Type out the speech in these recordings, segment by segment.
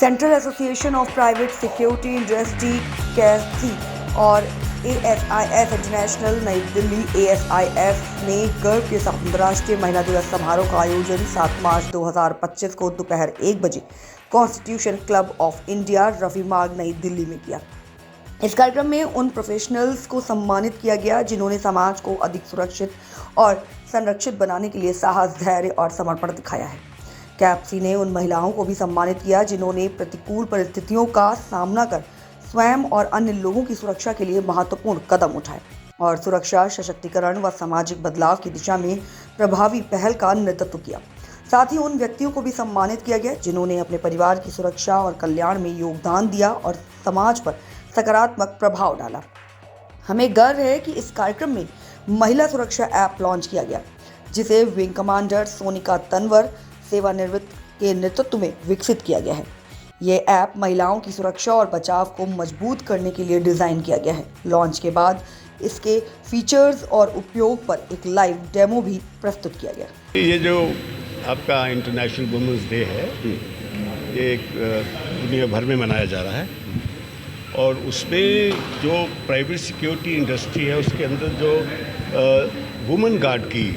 Central association of private security industry कैसी और ASIF international नई दिल्ली ASIF ने गर्व के साथ अंतर्राष्ट्रीय महिला दिवस समारोह का आयोजन 7 मार्च 2025 को दोपहर 1 बजे constitution club of India Rafi मार्ग नई दिल्ली में किया। इस कार्यक्रम में उन प्रोफेशनल्स को सम्मानित किया गया जिन्होंने समाज को अधिक सुरक्षित और संरक्षित बनाने के लिए साहस, धैर्य और समर्पण दिखाया है। कैप्सी ने उन महिलाओं को भी सम्मानित किया जिन्होंने प्रतिकूल परिस्थितियों का सामना कर स्वयं और अन्य लोगों की सुरक्षा के लिए महत्वपूर्ण कदम उठाए और सुरक्षा, सशक्तिकरण व सामाजिक बदलाव की दिशा में प्रभावी पहल का नेतृत्व किया। साथ ही उन व्यक्तियों को भी सम्मानित किया गया जिन्होंने अपने परिवार की सुरक्षा और कल्याण में योगदान दिया और समाज पर सकारात्मक प्रभाव डाला। हमें गर्व है कि इस कार्यक्रम में महिला सुरक्षा ऐप लॉन्च किया गया, जिसे विंग कमांडर सोनिका तंवर सेवानिवृत्त के नेतृत्व में विकसित किया गया है। ये ऐप महिलाओं की सुरक्षा और बचाव को मजबूत करने के लिए डिज़ाइन किया गया है। लॉन्च के बाद इसके फीचर्स और उपयोग पर एक लाइव डेमो भी प्रस्तुत किया गया। ये जो आपका इंटरनेशनल वुमेंस डे है, ये एक दुनिया भर में मनाया जा रहा है और उसमें जो प्राइवेट सिक्योरिटी इंडस्ट्री है उसके अंदर जो वुमेन गार्ड की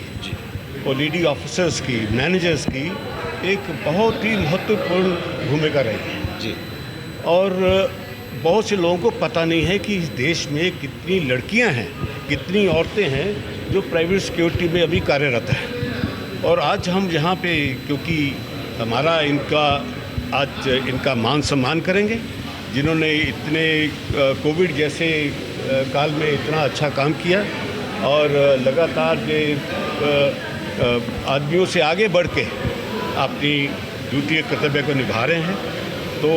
और लेडी ऑफिसर्स की, मैनेजर्स की एक बहुत ही महत्वपूर्ण भूमिका रही है जी। और बहुत से लोगों को पता नहीं है कि इस देश में कितनी लड़कियां हैं, कितनी औरतें हैं जो प्राइवेट सिक्योरिटी में अभी कार्यरत हैं। और आज हम यहाँ पे, क्योंकि हमारा इनका मान सम्मान करेंगे जिन्होंने इतने कोविड जैसे काल में इतना अच्छा काम किया और लगातार आदमियों से आगे बढ़ के अपनी ड्यूटी कर्तव्य को निभा रहे हैं। तो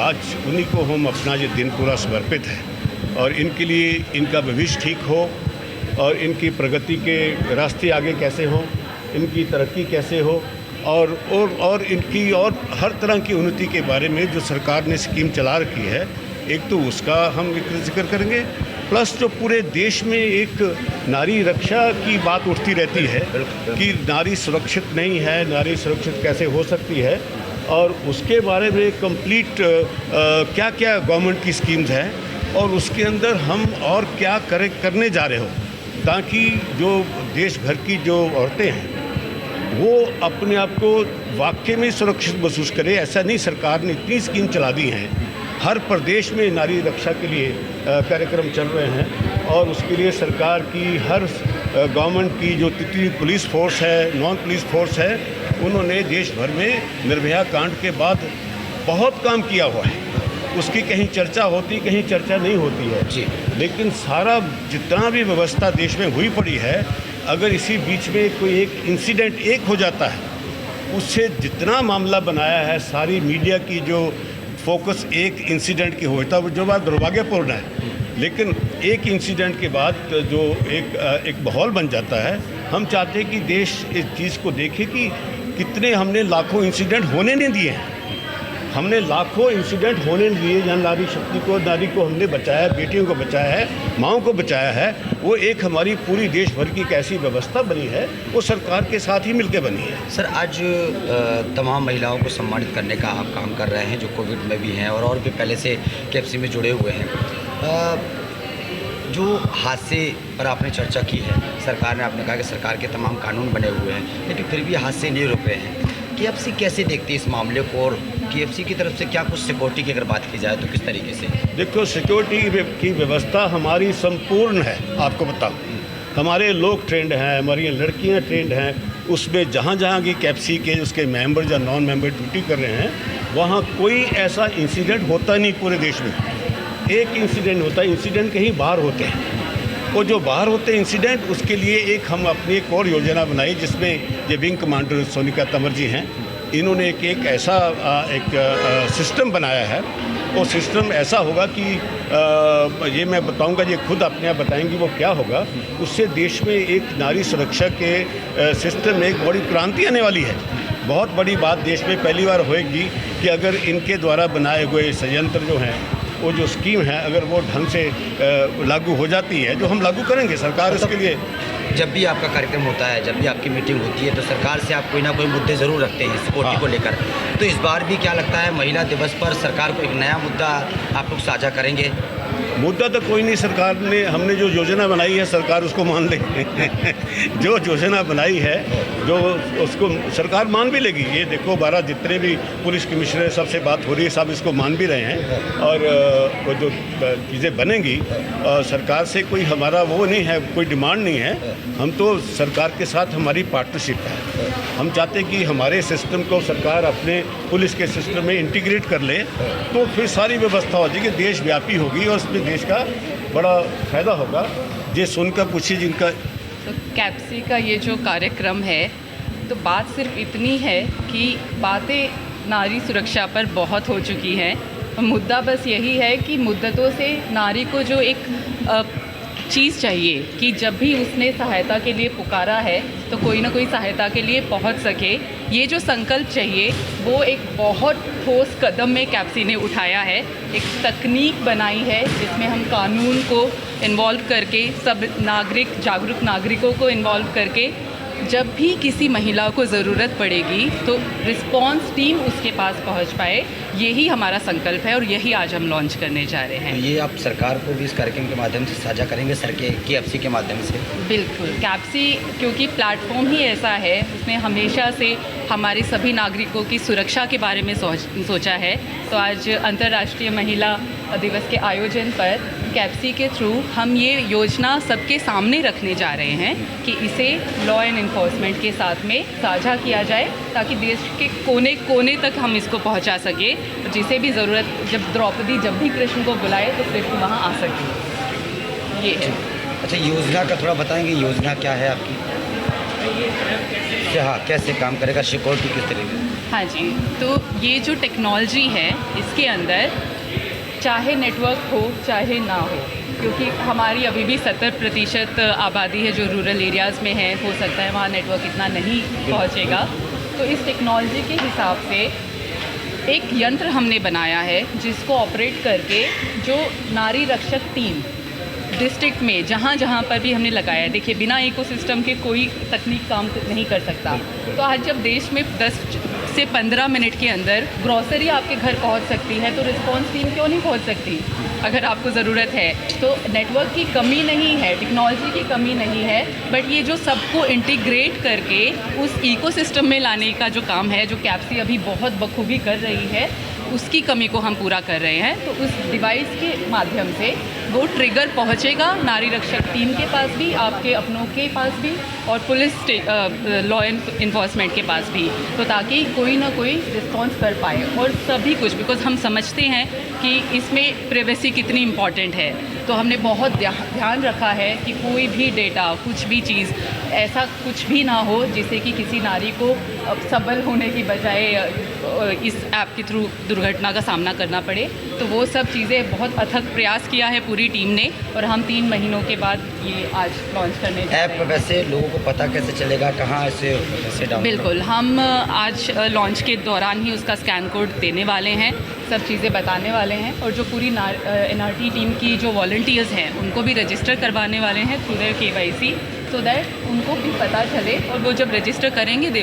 आज उन्हीं को हम अपना ये दिन पूरा समर्पित है और इनके लिए इनका भविष्य ठीक हो और इनकी प्रगति के रास्ते आगे कैसे हों, इनकी तरक्की कैसे हो और इनकी और हर तरह की उन्नति के बारे में जो सरकार ने स्कीम चला रखी है, एक तो उसका हम जिक्र करेंगे, प्लस जो पूरे देश में एक नारी रक्षा की बात उठती रहती है कि नारी सुरक्षित नहीं है, नारी सुरक्षित कैसे हो सकती है, और उसके बारे में कंप्लीट क्या क्या गवर्नमेंट की स्कीम्स हैं और उसके अंदर हम और क्या करने जा रहे हो ताकि जो देश भर की जो औरतें हैं वो अपने आप को वाकई में सुरक्षित महसूस करें। ऐसा नहीं, सरकार ने इतनी स्कीम चला दी हैं, हर प्रदेश में नारी रक्षा के लिए कार्यक्रम चल रहे हैं और उसके लिए सरकार की हर गवर्नमेंट की जो जितनी पुलिस फोर्स है, नॉन पुलिस फोर्स है, उन्होंने देश भर में निर्भया कांड के बाद बहुत काम किया हुआ है। उसकी कहीं चर्चा होती, कहीं चर्चा नहीं होती है जी। लेकिन सारा जितना भी व्यवस्था देश में हुई पड़ी है, अगर इसी बीच में कोई एक इंसिडेंट एक हो जाता है, उससे जितना मामला बनाया है, सारी मीडिया की जो फोकस एक इंसिडेंट की होता है, जो बात दुर्भाग्यपूर्ण है, लेकिन एक इंसिडेंट के बाद जो एक माहौल बन जाता है। हम चाहते हैं कि देश इस चीज़ को देखे कि कितने हमने लाखों इंसिडेंट होने नहीं दिए हैं। हमने लाखों इंसिडेंट होने दिए जहाँ नारी शक्ति को, नारी को हमने बचाया, बेटियों को बचाया है, माँओं को बचाया है। वो एक हमारी पूरी देश भर की कैसी व्यवस्था बनी है, वो सरकार के साथ ही मिलकर बनी है। सर, आज तमाम महिलाओं को सम्मानित करने का आप काम कर रहे हैं जो कोविड में भी हैं और भी पहले से कैप्सी में जुड़े हुए हैं। जो हादसे पर आपने चर्चा की है, सरकार ने, आपने कहा कि सरकार के तमाम कानून बने हुए हैं, लेकिन फिर भी हादसे नहीं रुक रहे हैं। KFC कैसे देखती है इस मामले को और KFC की तरफ से क्या कुछ सिक्योरिटी की अगर बात की जाए तो किस तरीके से? देखो, सिक्योरिटी की व्यवस्था हमारी संपूर्ण है। आपको बताऊं, हमारे लोग ट्रेंड हैं, हमारी लड़कियां ट्रेंड हैं। उसमें जहाँ जहाँ की KFC के उसके मेंबर या नॉन मेंबर ड्यूटी कर रहे हैं, वहाँ कोई ऐसा इंसिडेंट होता नहीं पूरे देश में। एक इंसिडेंट होता है, इंसिडेंट कहीं बाहर होते हैं। वो जो बाहर होते हैं इंसिडेंट, उसके लिए हम अपनी एक और योजना बनाई जिसमें ये विंग कमांडर सोनिका तंवर जी हैं, इन्होंने एक ऐसा सिस्टम बनाया है। वो सिस्टम ऐसा होगा कि ये मैं बताऊंगा, ये खुद अपने आप बताएंगी वो क्या होगा। उससे देश में एक नारी सुरक्षा के सिस्टम में एक बड़ी क्रांति आने वाली है। बहुत बड़ी बात देश में पहली बार होएगी कि अगर इनके द्वारा बनाए हुए संयंत्र जो हैं, वो जो स्कीम है, अगर वो ढंग से लागू हो जाती है, जो हम लागू करेंगे, सरकार इसके लिए जब भी आपका कार्यक्रम होता है, जब भी आपकी मीटिंग होती है, तो सरकार से आप कोई ना कोई मुद्दे ज़रूर रखते हैं सिक्योरिटी को लेकर। तो इस बार भी क्या लगता है महिला दिवस पर सरकार को एक नया मुद्दा आप लोग साझा करेंगे? मुद्दा तो कोई नहीं, सरकार ने, हमने जो योजना बनाई है सरकार उसको मान लेगी। जो योजना बनाई है जो उसको सरकार मान भी लेगी। ये देखो 12 जितने भी पुलिस कमिश्नर सबसे बात हो रही है, सब इसको मान भी रहे हैं। और वो जो चीज़ें बनेंगी सरकार से कोई हमारा वो नहीं है, कोई डिमांड नहीं है। हम तो सरकार के साथ हमारी पार्टनरशिप है। हम चाहते हैं कि हमारे सिस्टम को सरकार अपने पुलिस के सिस्टम में इंटीग्रेट कर ले, तो फिर सारी व्यवस्था हो जाएगी, देशव्यापी होगी और उसमें देश का बड़ा फायदा होगा। ये सुनकर पूछिए जिनका। तो कैप्सी का ये जो कार्यक्रम है, तो बात सिर्फ इतनी है कि बातें नारी सुरक्षा पर बहुत हो चुकी हैं। मुद्दा बस यही है कि मुद्दतों से नारी को जो एक चीज़ चाहिए कि जब भी उसने सहायता के लिए पुकारा है तो कोई ना कोई सहायता के लिए पहुंच सके। ये जो संकल्प चाहिए वो एक बहुत ठोस कदम में कैप्सी ने उठाया है। एक तकनीक बनाई है जिसमें हम कानून को इन्वॉल्व करके, सब नागरिक, जागरूक नागरिकों को इन्वॉल्व करके, जब भी किसी महिला को ज़रूरत पड़ेगी तो रिस्पॉन्स टीम उसके पास पहुंच पाए। यही हमारा संकल्प है और यही आज हम लॉन्च करने जा रहे हैं। तो ये आप सरकार को भी इस कार्यक्रम के माध्यम से साझा करेंगे, सर के कैप्सी के माध्यम से? बिल्कुल, कैप्सी क्योंकि प्लेटफॉर्म ही ऐसा है, उसने हमेशा से हमारे सभी नागरिकों की सुरक्षा के बारे में सोचा है। तो आज अंतर्राष्ट्रीय महिला दिवस के आयोजन पर कैप्सी के थ्रू हम ये योजना सबके सामने रखने जा रहे हैं कि इसे लॉ एंड इन्फोर्समेंट के साथ में साझा किया जाए, ताकि देश के कोने कोने तक हम इसको पहुंचा सके। जिसे भी ज़रूरत, जब द्रौपदी जब भी कृष्ण को बुलाए तो कृष्ण वहाँ आ सके। ये है। अच्छा, योजना का थोड़ा बताएंगे, योजना क्या है आपकी? हाँ, कैसे काम करेगा, सिक्योरिटी किस तरीके? हाँ जी, तो ये जो टेक्नोलॉजी है इसके अंदर चाहे नेटवर्क हो चाहे ना हो, क्योंकि हमारी अभी भी 70% आबादी है जो रूरल एरियाज़ में है, हो सकता है वहाँ नेटवर्क इतना नहीं पहुँचेगा। तो इस टेक्नोलॉजी के हिसाब से एक यंत्र हमने बनाया है जिसको ऑपरेट करके जो नारी रक्षक टीम डिस्ट्रिक्ट में जहाँ जहाँ पर भी हमने लगाया है, देखिए बिना इकोसिस्टम के कोई तकनीक काम नहीं कर सकता। तो आज जब देश में 10 से 15 मिनट के अंदर ग्रॉसरी आपके घर पहुंच सकती है, तो रिस्पांस टीम क्यों नहीं पहुंच सकती अगर आपको ज़रूरत है? तो नेटवर्क की कमी नहीं है, टेक्नोलॉजी की कमी नहीं है, बट ये जो सबको इंटीग्रेट करके उस इकोसिस्टम में लाने का जो काम है, जो कैप्सी अभी बहुत बखूबी कर रही है, उसकी कमी को हम पूरा कर रहे हैं। तो उस डिवाइस के माध्यम से वो ट्रिगर पहुंचेगा नारी रक्षक टीम के पास भी, आपके अपनों के पास भी, और पुलिस लॉ एंड इन्फोर्समेंट के पास भी, तो ताकि कोई ना कोई रिस्पॉन्स कर पाए। और सभी कुछ, बिकॉज हम समझते हैं कि इसमें प्राइवेसी कितनी इम्पॉर्टेंट है, तो हमने बहुत ध्यान रखा है कि कोई भी डेटा, कुछ भी चीज़, ऐसा कुछ भी ना हो जिससे कि किसी नारी को सबल होने की बजाय इस ऐप के थ्रू दुर्घटना का सामना करना पड़े। तो वो सब चीज़ें बहुत अथक प्रयास किया है पूरी टीम ने, और हम 3 महीनों के बाद ये आज लॉन्च करने जा रहे हैं। ऐप वैसे लोगों को पता कैसे चलेगा, कहाँ ऐसे डाउनलोड? बिल्कुल, हम आज लॉन्च के दौरान ही उसका स्कैन कोड देने वाले हैं, सब चीज़ें बताने वाले हैं, और जो पूरी NRT टीम की जो वॉलंटियर्स हैं उनको भी रजिस्टर करवाने वाले हैं through their KYC, so that उनको भी पता चले, और वो जब रजिस्टर करेंगे